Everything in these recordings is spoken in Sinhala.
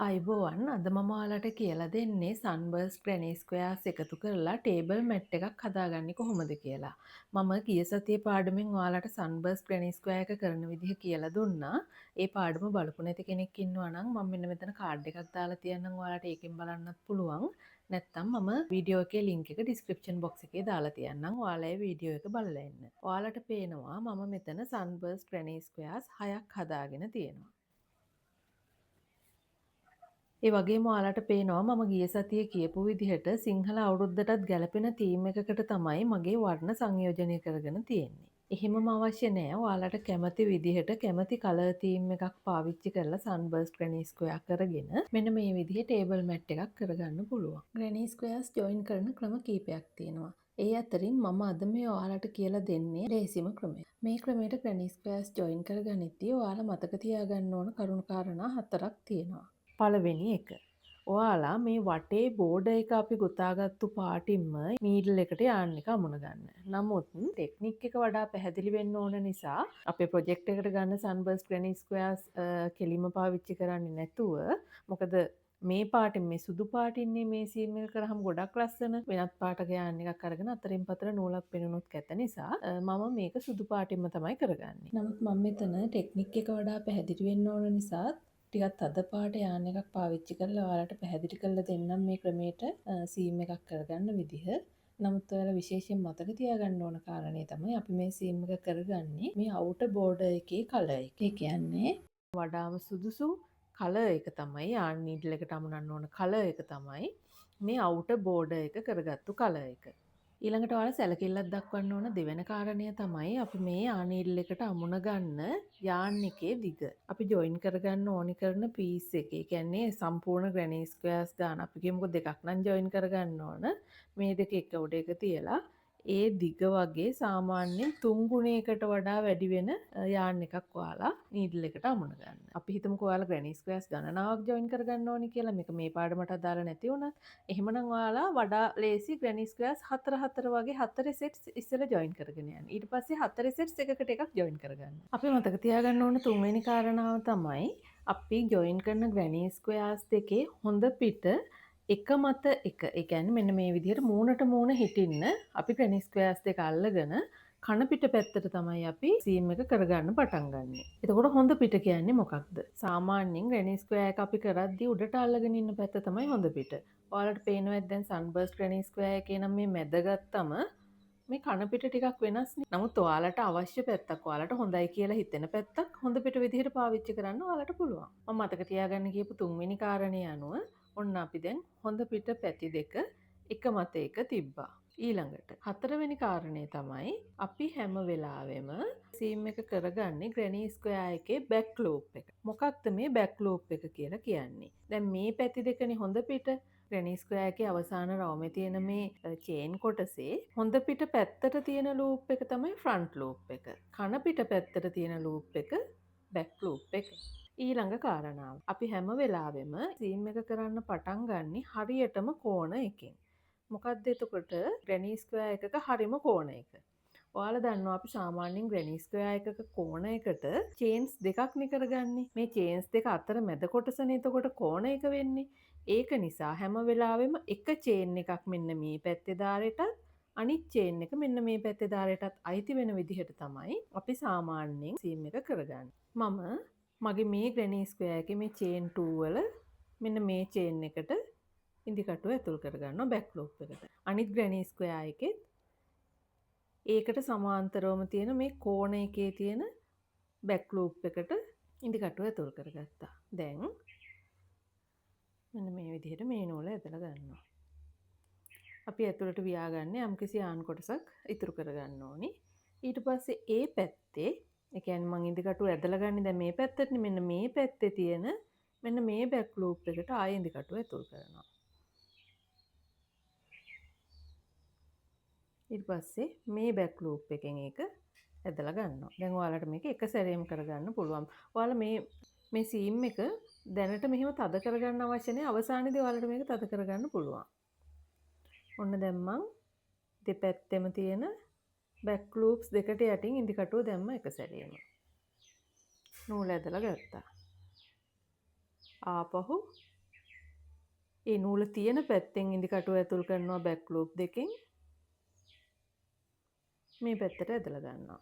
අයිබෝවන් අද මම ඔයාලට කියලා දෙන්නේ සන්බර්ස් ග්‍රැනි ස්ක්වයාර්ස් එකතු කරලා ටේබල් මැට් එකක් හදාගන්නේ කොහොමද කියලා. මම ගිය සතියේ පාඩමෙන් ඔයාලට සන්බර්ස් ග්‍රැනි ස්ක්වයර් එක කරන විදිහ කියලා දුන්නා. ඒ පාඩම බලපු නැති කෙනෙක් ඉන්නවා නම් මම මෙන්න මෙතන කාඩ් එකක් දාලා තියන්නම් ඔයාලට ඒකෙන් බලන්නත් පුළුවන්. නැත්තම් මම වීඩියෝ එකේ ලින්ක් එක ඩිස්ක්‍රිප්ෂන් බොක්ස් එකේ දාලා තියන්නම්. ඔයාලා ඒ වීඩියෝ එක බලලා එන්න. ඔයාලට පේනවා මම මෙතන සන්බර්ස් ග්‍රැනි ස්ක්වයාර්ස් 6ක් හදාගෙන තියෙනවා. ඒ වගේම ඔයාලට පේනවා මම ගිය සතියේ කියපු විදිහට සිංහල අවුරුද්දටත් ගැලපෙන තීම් එකකට තමයි මගේ වර්ණ සංයෝජනය කරගෙන තියෙන්නේ. එහෙමම අවශ්‍ය නෑ. ඔයාලට කැමති විදිහට කැමති කලර් තීම් එකක් පාවිච්චි කරලා සන්බර්ස්ට් ග්‍රැනි ස්ක්වයර් කරගෙන මෙන්න මේ විදිහේ ටේබල් මැට් එකක් කරගන්න පුළුවන්. ග්‍රැනි ස්ක්වයර්ස් ජොයින් කරන ක්‍රම කීපයක් තියෙනවා. ඒ අතරින් මම අද මේ ඔයාලට කියලා දෙන්නේ ලේසිම ක්‍රමය. මේ ක්‍රමයට ග්‍රැනි ස්ක්වයර්ස් ජොයින් කරගනිද්දී ඔයාලා මතක තියාගන්න ඕන කරුණු කාරණා 4ක් තියෙනවා. පළවෙනි එක. ඔයාලා මේ වටේ බෝඩ එක අපි ගොතාගත්තු පාටින්ම නීඩල් එකට යාන් එක අමුණ ගන්න. නමුත් ටෙක්නික් එක වඩා පැහැදිලි වෙන්න ඕන නිසා අපේ ප්‍රොජෙක්ට් එකට ගන්න සන්බර්ස් ග්‍රැනි ස්ක්වයර්ස් කෙලිම පාවිච්චි කරන්නේ නැතුව මොකද මේ පාටින් මේ සුදු පාටින්නේ මේ සීම් එක කරාම ගොඩක් ලස්සන වෙනත් පාටක යාන් එකක් අරගෙන අතරින් පතර නූලක් පෙනුනොත් කැත නිසා මම මේක සුදු පාටින්ම තමයි කරගන්නේ. නමුත් මම මෙතන ටෙක්නික් එක වඩා පැහැදිලි වෙන්න ඕන නිසා ටිකක් තද පාට යාන් එකක් පාවිච්චි කරලා ඔයාලට පැහැදිලි කරලා දෙන්නම් මේ ක්‍රමයට සීම් එකක් කරගන්න විදිහ. නමුත් ඔයාලා විශේෂයෙන් මතක තියාගන්න ඕන කාරණේ තමයි අපි මේ සීම් එක කරගන්නේ මේ අවුටර් බෝඩර් එකේ කලර් එක. ඒ කියන්නේ වඩාම සුදුසු කලර් එක තමයි යාන් නීඩල් එකට අමුණන්න ඕන කලර් එක තමයි මේ අවුටර් බෝඩර් එක කරගත්තු කලර් එක. ඊළඟට ඔයාලා සැලකිල්ලක් දක්වන්න ඕන දෙවෙනි කාරණය තමයි අපි මේ යානීඩල් එකට අමුණ ගන්න යාන් එකේ දිග. අපි ජොයින් කරගන්න ඕනි කරන පීස් එක. ඒ කියන්නේ සම්පූර්ණ ග්‍රැනි ස්ක්වයර්ස් ගන්න. අපි කියමුකෝ දෙකක් නම් ජොයින් කරගන්න ඕන. මේ දෙක එක උඩ එක තියලා ඒ දිග වගේ සාමාන්‍යයෙන් 3 ගුණයකට වඩා වැඩි වෙන යාන් එකක් ඔයාලා නීඩල් එකට අමුණ ගන්න. අපි හිතමුකෝ ඔයාලා ග්‍රැනි ස්ක්වයර්ස් ගණනාවක් ජොයින් කරගන්න ඕනි කියලා. මේක මේ පාඩමට අදාළ නැති වුණත් එහෙමනම් ඔයාලා වඩා ලේසි ග්‍රැනි ස්ක්වයර්ස් 4 වගේ 4 සෙට්ස් ඉස්සෙල්ලා ජොයින් කරගෙන යන්න. ඊට පස්සේ 4 සෙට්ස් එකකට එකක් ජොයින් කරගන්න. අපි මතක තියාගන්න ඕන තුන්වෙනි කාරණාව තමයි අපි ජොයින් කරන ග්‍රැනි ස්ක්වයර්ස් දෙකේ හොඳ පිට එක මත එක. ඒ කියන්නේ මෙන්න මේ විදිහට මූණට මූණ හිටින්න අපි ග්‍රැනි ස්ක්වයර්ස් දෙක අල්ලගෙන කන පිට පැත්තට තමයි අපි සීම් එක කරගන්න පටන් ගන්නෙ. එතකොට හොඳ පිට කියන්නේ මොකක්ද? සාමාන්‍යයෙන් ග්‍රැනි ස්ක්වයර් එක අපි කරද්දී උඩට අල්ලගෙන ඉන්න පැත්ත තමයි හොඳ පිට. ඔයාලට පේනවා ඇද්ද දැන් සන්බර්ස්ට් ග්‍රැනි ස්ක්වයර් එකේ නම් මේ මැද ගත්තම මේ කන පිට ටිකක් වෙනස්නේ. නමුත් ඔයාලට අවශ්‍ය පැත්තක් ඔයාලට හොඳයි කියලා හිතෙන පැත්තක් හොඳ පිට විදිහට පාවිච්චි කරන්න ඔයාලට පුළුවන්. මම මතක තියාගන්න කියපු තුන්වෙනි කාරණේ අනුව ඔන්න අපි දැන් හොඳ පිට පැති දෙක එක මත එක තිබ්බා. ඊළඟට හතරවෙනි කාරණය තමයි අපි හැම වෙලාවෙම සීම් එක කරගන්නේ ග්‍රැනි ස්ක්වයර් එකේ බැක් ලූප් එක. මොකක්ද මේ බැක් ලූප් එක කියලා කියන්නේ? දැන් මේ පැති දෙකනේ හොඳ පිට ග්‍රැනි ස්ක්වයර් එකේ අවසාන රවුමේ තියෙන මේ චේන් කොටසේ හොඳ පිට පැත්තට තියෙන ලූප් එක තමයි ෆ්‍රන්ට් ලූප් එක. කන පිට පැත්තට තියෙන ලූප් එක බැක් ලූප් එක. ඊළඟ කාරණාව. අපි හැම වෙලාවෙම සීම් එක කරන්න පටන් ගන්නේ හරියටම කෝණ එකෙන්. මොකක්ද එතකොට ග්‍රැනි ස්ක්වයර් එකක හරිම කෝණ එක. ඔයාලා දන්නවා අපි සාමාන්‍යයෙන් ග්‍රැනි ස්ක්වයර් එකක කෝණ එකට චේන්ස් දෙකක් නේ කරගන්නේ. මේ චේන්ස් දෙක අතර මැද කොටසනේ එතකොට කෝණ එක වෙන්නේ. ඒක නිසා හැම වෙලාවෙම එක චේන් එකක් මෙන්න මේ පැත්තේ දාරෙටත් අනිත් චේන් එක මෙන්න මේ පැත්තේ දාරෙටත් අයිති වෙන විදිහට තමයි අපි සාමාන්‍යයෙන් සීම් එක කරගන්නේ. මම මගේ මේ ග්‍රැනි ස්ක්වයර් එකේ මේ චේන් 2 වල මෙන්න මේ චේන් එකට ඉදි කටුව ඇතුල් කරගන්නවා බැක් ලූප් එකට. අනිත් ග්‍රැනි ස්ක්වයර් එකෙත් ඒකට සමාන්තරවම තියෙන මේ කෝණ එකේ තියෙන බැක් ලූප් එකට ඉදි කටුව ඇතුල් කරගත්තා. දැන් මෙන්න මේ විදිහට මේ නූල ඇදලා ගන්නවා. අපි ඇතුළට ව්‍යාගන්නේ යම්කිසි ආන් කොටසක් ඉතුරු කරගන්න ඕනි. ඊට පස්සේ ඒ පැත්තේ ඒ කියන්නේ මම ඉදි කටුව ඇදලා ගන්නේ දැන් මේ පැත්තටනේ. මෙන්න මේ පැත්තේ තියෙන මෙන්න මේ බැක් ලූප් එකට ආයෙ ඉදි කටුව ඇතුල් කරනවා. ඊට පස්සේ මේ බැක් ලූප් එකෙන් ඒක ඇදලා ගන්නවා. දැන් ඔයාලට මේක එක සැරේම කරගන්න පුළුවන්. ඔයාලා මේ සීම් එක දැනට මෙහෙම තද කරගන්න අවශ්‍ය නැහැ. අවසානයේදී ඔයාලට මේක තද කරගන්න පුළුවන්. ඔන්න දැන් මං දෙපැත්තෙම තියෙන බැක් ලූප්ස් දෙකට යටින් ඉදි කටුව දැම්ම එක සැරේම. නූල ඇදලා ගත්තා. ආපහු ඒ නූල තියෙන පැත්තෙන් ඉදිකටුව ඇතුල් කරනවා බැක් ලූප් දෙකෙන් මේ පැත්තට ඇදලා ගන්නවා.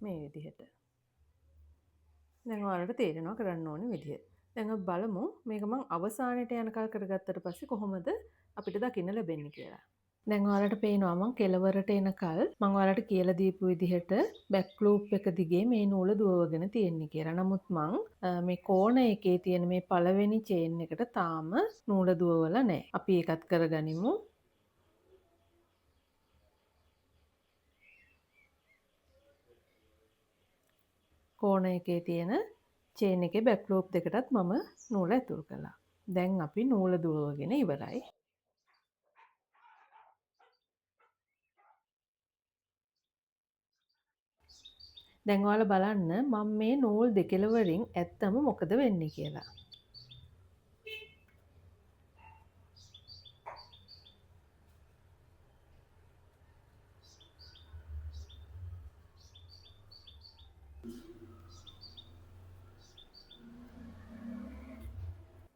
මේ විදිහට. දැන් ඔයාලට තේරෙනවා කරන්න ඕනේ විදිහ. දැන් අපි බලමු මේක මම අවසානයට යනකල් කරගත්තට පස්සේ කොහොමද අපිට දකින්න ලැබෙන්නේ කියලා. දැන් ඔයාලට පේනවා මම කෙලවරට එනකල් මම ඔයාලට කියලා දීපු විදිහට බැක් ලූප් එක දිගේ මේ නූල දුවවගෙන තියෙන්නේ කියලා. නමුත් මං මේ කෝණ එකේ තියෙන මේ පළවෙනි චේන් එකට තාම නූල දුවවලා නැහැ. අපි ඒකත් කරගනිමු. කෝණ එකේ තියෙන චේන් එකේ බැක් ලූප් දෙකටත් මම නූල ඇතුල් කළා. දැන් අපි නූල දුවවගෙන ඉවරයි. දැන් ඔයාලා බලන්න මම මේ නූල් දෙකෙලවරින් ඇත්තම මොකද වෙන්නේ කියලා.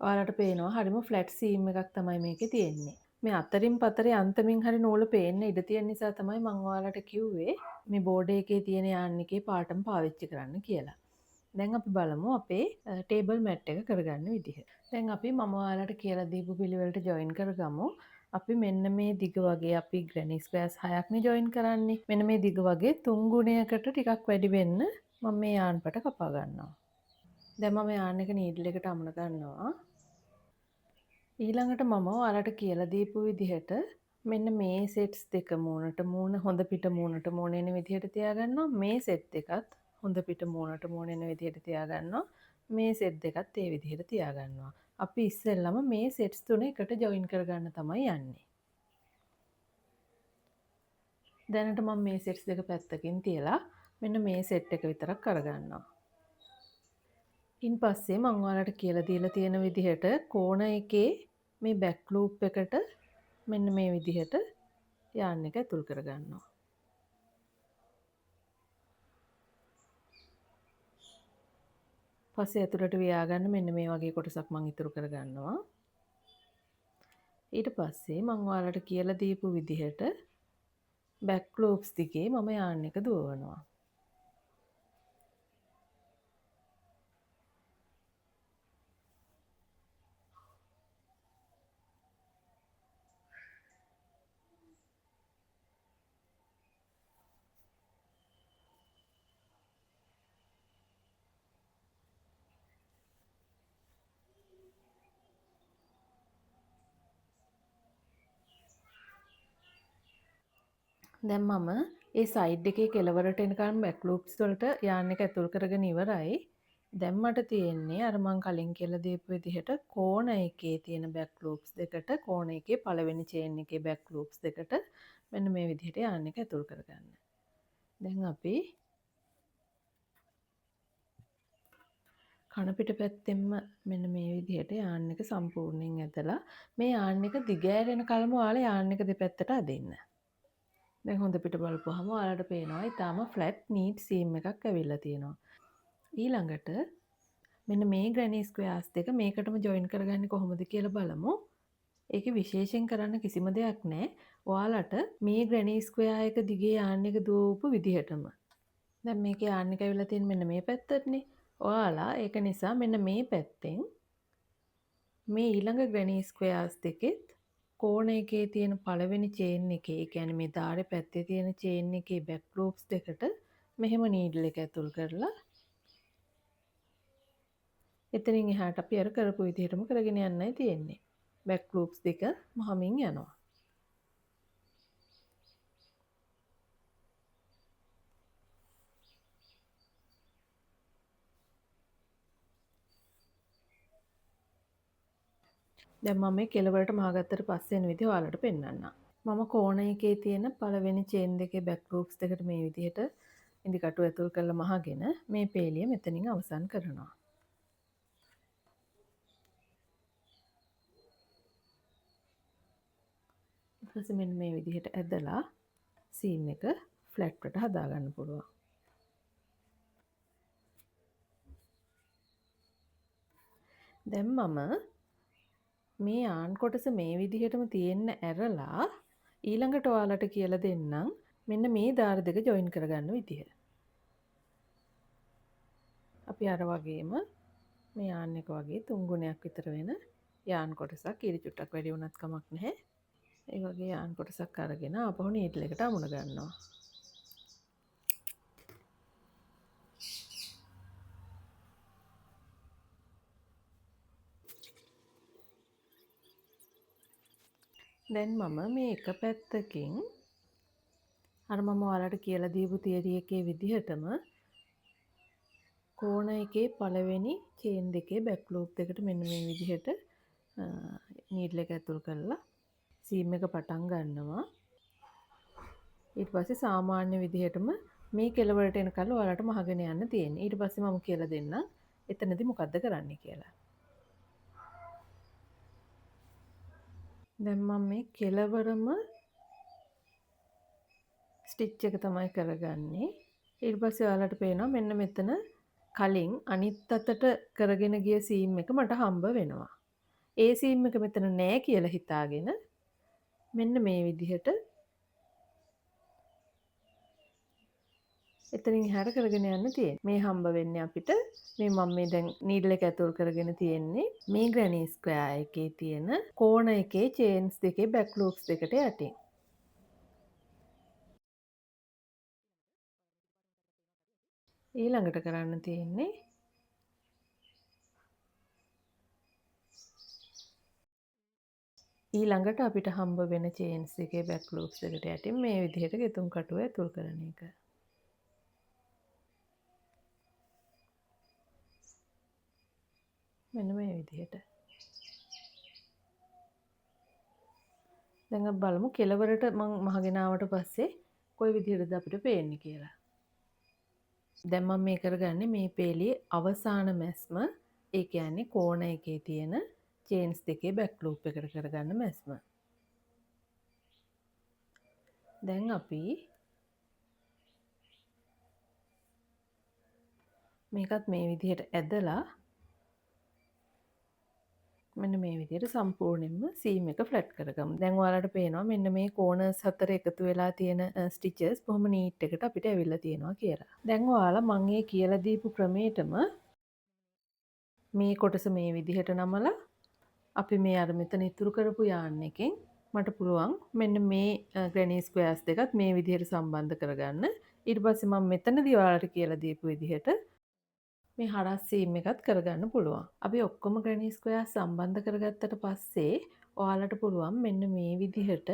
ඔයාලට පේනවා හරිම ෆ්ලැට් සීම් එකක් තමයි මේකේ තියෙන්නේ. මේ අතරින් පතරේ අන්තමින් හරි නූල පේන්න ඉඩ තියෙන නිසා තමයි මම ඔයාලට කිව්වේ මේ බෝඩ් එකේ තියෙන යාන්නිකේ පාටම පාවිච්චි කරන්න කියලා. දැන් අපි බලමු අපේ ටේබල් මැට් එක කරගන්න විදිහ. දැන් අපි මම ඔයාලට කියලා දීපු පිළිවෙලට ජොයින් කරගමු. අපි මෙන්න මේ දිග වගේ අපි ග්‍රැනිස් ස්ක්වයර්ස් 6ක්නේ ජොයින් කරන්නේ. මෙන්න මේ දිග වගේ 3 ගුණයකට ටිකක් වැඩි වෙන්න මම මේ යාන්පට කපා ගන්නවා. දැන් මම යාන් එක නීඩල් එකට අමුණ ගන්නවා. ඊළඟට මම ඔයාලට කියලා දීපු විදිහට මෙන්න මේ සෙට්ස් දෙක මූණට මූණ හොඳ පිට මූණට මූණ එන විදිහට තියාගන්නවා. මේ සෙට් දෙකත් හොඳ පිට මූණට මූණ එන විදිහට තියාගන්නවා. මේ සෙට් දෙකත් ඒ විදිහට තියාගන්නවා. අපි ඉස්සෙල්ලම මේ සෙට්ස් තුන එකට ජොයින් කරගන්න තමයි යන්නේ. දැනට මම මේ සෙට්ස් දෙක පැත්තකින් තියලා මෙන්න මේ සෙට් එක විතරක් කරගන්නවා. ඉන් පස්සේ මං ඔයාලට කියලා දීලා තියෙන විදිහට කෝණ එකේ මේ බැක් ලූප් එකට මෙන්න මේ විදිහට යාන් එක ඇතුල් කරගන්නවා. පස්සේ ඇතුළට ව්‍යාගන්න මෙන්න මේ වගේ කොටසක් මං ඉතුරු කරගන්නවා. ඊට පස්සේ මං ඔයාලට කියලා දීපු විදිහට බැක් ලූප්ස් දිගේ මම යාන් එක දුවවනවා. දැන් මම ඒ සයිඩ් එකේ කෙළවරට එනකම් බැක් ලූප්ස් වලට යාන් එක ඇතුල් කරගෙන ඉවරයි. දැන් මට තියෙන්නේ අර මං කලින් කියලා දීපු විදිහට කෝණ එකේ තියෙන බැක් ලූප්ස් දෙකට කෝණ එකේ පළවෙනි චේන් එකේ බැක් ලූප්ස් දෙකට මෙන්න මේ විදිහට යාන් එක ඇතුල් කරගන්න. දැන් අපි කන පිට පැත්තෙන්ම මෙන්න මේ විදිහට යාන් එක සම්පූර්ණයෙන් ඇදලා මේ යාන් එක දිගෑරෙන කලම ඔයාලා යාන් එක දෙපැත්තට අදින්න. දැන් හොඳ පිට බලපුවහම ඔයාලට පේනවා ඊටාම ෆ්ලැට් නීට් සීම් එකක් ඇවිල්ලා තියෙනවා. ඊළඟට මෙන්න මේ ග්‍රැනි ස්ක්වයාර්ස් දෙක මේකටම ජොයින් කරගන්නේ කොහොමද කියලා බලමු. ඒකේ විශේෂයෙන් කරන්න කිසිම දෙයක් නැහැ. ඔයාලට මේ ග්‍රැනි ස්ක්වයා එක දිගේ යාන් එක දුවපු විදිහටම. දැන් මේකේ යාන් එක ඇවිල්ලා තියෙන්නේ මෙන්න මේ පැත්තටනේ. ඔයාලා ඒක නිසා මෙන්න මේ පැත්තෙන් මේ ඊළඟ ග්‍රැනි ස්ක්වයාර්ස් දෙකෙත් කෝණ එකේ තියෙන පළවෙනි චේන් එකේ, ඒ කියන්නේ මේ ධාරේ පැත්තේ තියෙන චේන් එකේ බැක් ලූප්ස් දෙකට මෙහෙම නීඩල් එක ඇතුල් කරලා එතනින් එහාට අපි අර කරපු විදිහටම කරගෙන යන්නයි තියෙන්නේ. බැක් ලූප්ස් දෙක මහමින් යනවා. දැන් මම මේ කෙළවරට මහගත්තට පස්සේ එන විදිහ ඔයාලට පෙන්වන්නම්. මම කෝණ එකේ තියෙන පළවෙනි චේන් දෙකේ බැක් ලූප්ස් දෙකට මේ විදිහට ඉදිකටු ඇතුල් කරලා මහගෙන මේ පේලිය මෙතනින් අවසන් කරනවා. ඊට පස්සේ මෙන්න මේ විදිහට ඇදලා සීම් එක ෆ්ලැට් වට හදාගන්න පුළුවන්. දැන් මම මේ යාන් කොටස මේ විදිහටම තියෙන්න ඇරලා ඊළඟට ඔයාලට කියලා දෙන්නම් මෙන්න මේ දාර දෙක ජොයින් කරගන්න විදිහ. අපි අර වගේම මේ යාන් එක වගේ 3 ගුණයක් විතර වෙන යාන් කොටසක් ඊට චුට්ටක් වැඩි වුණත් කමක් නැහැ. ඒ වගේ යාන් කොටසක් අරගෙන ආපහු නීඩල් එකට අමුණ ගන්නවා. දැන් මම මේ එක පැත්තකින් අර මම ඔයාලට කියලා දීපු තියරි එකේ විදිහටම කෝණ එකේ පළවෙනි චේන් දෙකේ බැක් ලූප් දෙකට මෙන්න මේ විදිහට නීඩල් එක ඇතුල් කරලා සීම් එක පටන් ගන්නවා. ඊට පස්සේ සාමාන්‍ය විදිහටම මේ කෙළවරට එනකල් ඔයාලට මහගෙන යන්න තියෙන්නේ. ඊට පස්සේ මම කියලා දෙන්නම් එතනදී මොකද්ද කරන්න කියලා. දැන් මම මේ කෙළවරම ස්ටිච් එක තමයි කරගන්නේ. ඊට පස්සේ ඔයාලට පේනවා මෙන්න මෙතන කලින් අනිත් අතට කරගෙන ගිය සීම් එක මට හම්බ වෙනවා. ඒ සීම් එක මෙතන නෑ කියලා හිතාගෙන මෙන්න මේ විදිහට එතනින් එහාට කරගෙන යන්න තියෙන්නේ. මේ හම්බ වෙන්නේ අපිට මේ මම මේ දැන් නීඩල් එක ඇතුල් කරගෙන තියෙන්නේ මේ ග්‍රැනි ස්ක්වයර් එකේ තියෙන කෝණ එකේ චේන්ස් දෙකේ බැක් ලූප්ස් දෙකට යටින්. ඊළඟට කරන්න තියෙන්නේ ඊළඟට අපිට හම්බ වෙන චේන්ස් එකේ බැක් ලූප්ස් දෙකට යටින් මේ විදිහට ගෙතුම් කටුව ඇතුල් කරන එක. මෙන්න මේ විදිහට. දැන් අපි බලමු කෙලවරට මම මහගෙන ආවට පස්සේ කොයි විදිහටද අපිට පේන්නේ කියලා. දැන් මම මේ කරගන්නේ මේ පේලියේ අවසාන මැස්ම, ඒ කියන්නේ කෝණ එකේ තියෙන චේන්ස් දෙකේ බැක් ලූප් එකට කරගන්න මැස්ම. දැන් අපි මේකත් මේ විදිහට ඇදලා මෙන්න මේ විදිහට සම්පූර්ණයෙන්ම සීම් එක ෆ්ලැට් කරගමු. දැන් ඔයාලට පේනවා මෙන්න මේ කෝනර්ස් හතර එකතු වෙලා තියෙන ස්ටිචස් බොහොම නීට් එකට අපිට ඇවිල්ලා තියෙනවා කියලා. දැන් ඔයාලා මම මේ කියලා දීපු ක්‍රමයටම මේ කොටස මේ විදිහට නමලා අපි මේ අර මෙතන ඉතුරු කරපු යාන් එකෙන් මට පුළුවන් මෙන්න මේ ග්‍රැනි ස්ක්වයර්ස් දෙකත් මේ විදිහට සම්බන්ධ කරගන්න. ඊට පස්සේ මම මෙතනදී ඔයාලට කියලා දීපු විදිහට මේ හරස් සීම් එකත් කරගන්න පුළුවන්. අපි ඔක්කොම ග්‍රැනි ස්ක්වයර් සම්බන්ධ කරගත්තට පස්සේ ඔයාලට පුළුවන් මෙන්න මේ විදිහට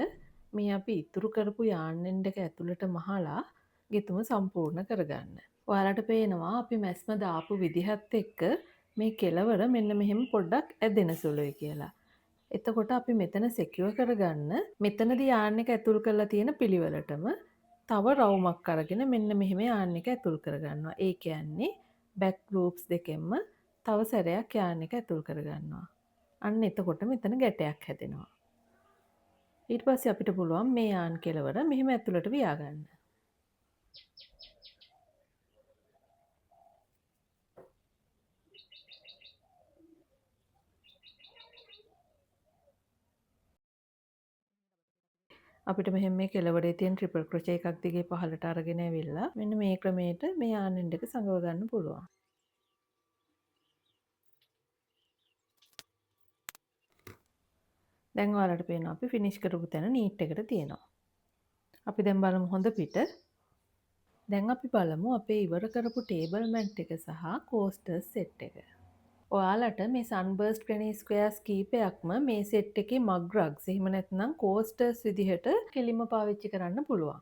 මේ අපි ඉතුරු කරපු යාන් එන්ඩ් එක ඇතුළට මහලා ගෙතුම සම්පූර්ණ කරගන්න. ඔයාලට පේනවා අපි මැස්ම දාපු විදිහත් එක්ක මේ කෙලවර මෙන්න මෙහෙම පොඩ්ඩක් ඇදෙන සුළුයි කියලා. එතකොට අපි මෙතන සෙකියුර් කරගන්න මෙතනදී යාන් එක ඇතුල් කරලා තියෙන පිළිවෙලටම තව රවුමක් අරගෙන මෙන්න මෙහෙම යාන් එක ඇතුල් කරගන්නවා. ඒ කියන්නේ බැක් ලූප්ස් දෙකෙන්ම තව සැරයක් යාන් එක ඇතුල් කරගන්නවා. අන්න එතකොට මෙතන ගැටයක් හැදෙනවා. ඊට පස්සේ අපිට පුළුවන් මේ යාන් කෙලවර මෙහෙම ඇතුළට වියාගන්න. අපිට මෙහෙම මේ කෙලවරේ තියෙන ට්‍රිපල් ක්‍රොෂේ එකක් දිගේ පහළට අරගෙන ඇවිල්ලා මෙන්න මේ ක්‍රමයට මේ යාන් එන්ඩ් එක සඟව ගන්න පුළුවන්. දැන් ඔයාලට පේනවා අපි ෆිනිෂ් කරපු තැන නීට් එකට තියෙනවා. අපි දැන් බලමු හොඳ පිට. දැන් අපි බලමු අපේ ඉවර කරපු ටේබල් මැට් එක සහ කෝස්ටර්ස් සෙට් එක. ඔයාලට මේ සන්බර්ස්ට් ග්‍රැනි ස්ක්වයර්ස් කීපයක්ම මේ සෙට් එකේ මග් රග්ස් එහෙම නැත්නම් කෝස්ටර්ස් විදිහට කෙලින්ම පාවිච්චි කරන්න පුළුවන්.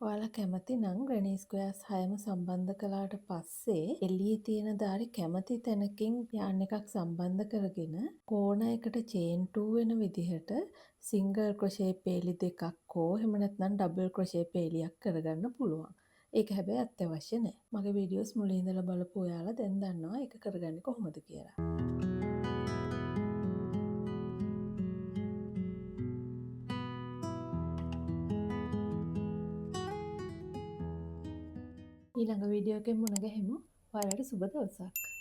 ඔයාලා කැමති නම් ග්‍රැනි ස්ක්වයර්ස් 6ම සම්බන්ධ කළාට පස්සේ එළියේ තියෙන දාරේ කැමති තැනකින් යාන් එකක් සම්බන්ධ කරගෙන කෝණ එකට චේන් 2 වෙන විදිහට සිංගල් ක්‍රොෂේ පේලි දෙකක් හෝ එහෙම නැත්නම් ඩබල් ක්‍රොෂේ පේලියක් කරගන්න පුළුවන්. ඒක හැබැයි අත්‍යවශ්‍ය නැහැ. මගේ වීඩියෝස් මුලින් ඉඳලා බලපු ඔයාලා දැන් දන්නවා ඒක කරගන්නේ කොහොමද කියලා. ඊළඟ වීඩියෝ එකෙන් මුණ ගැහෙමු. ඔයාලට සුබ දවසක්.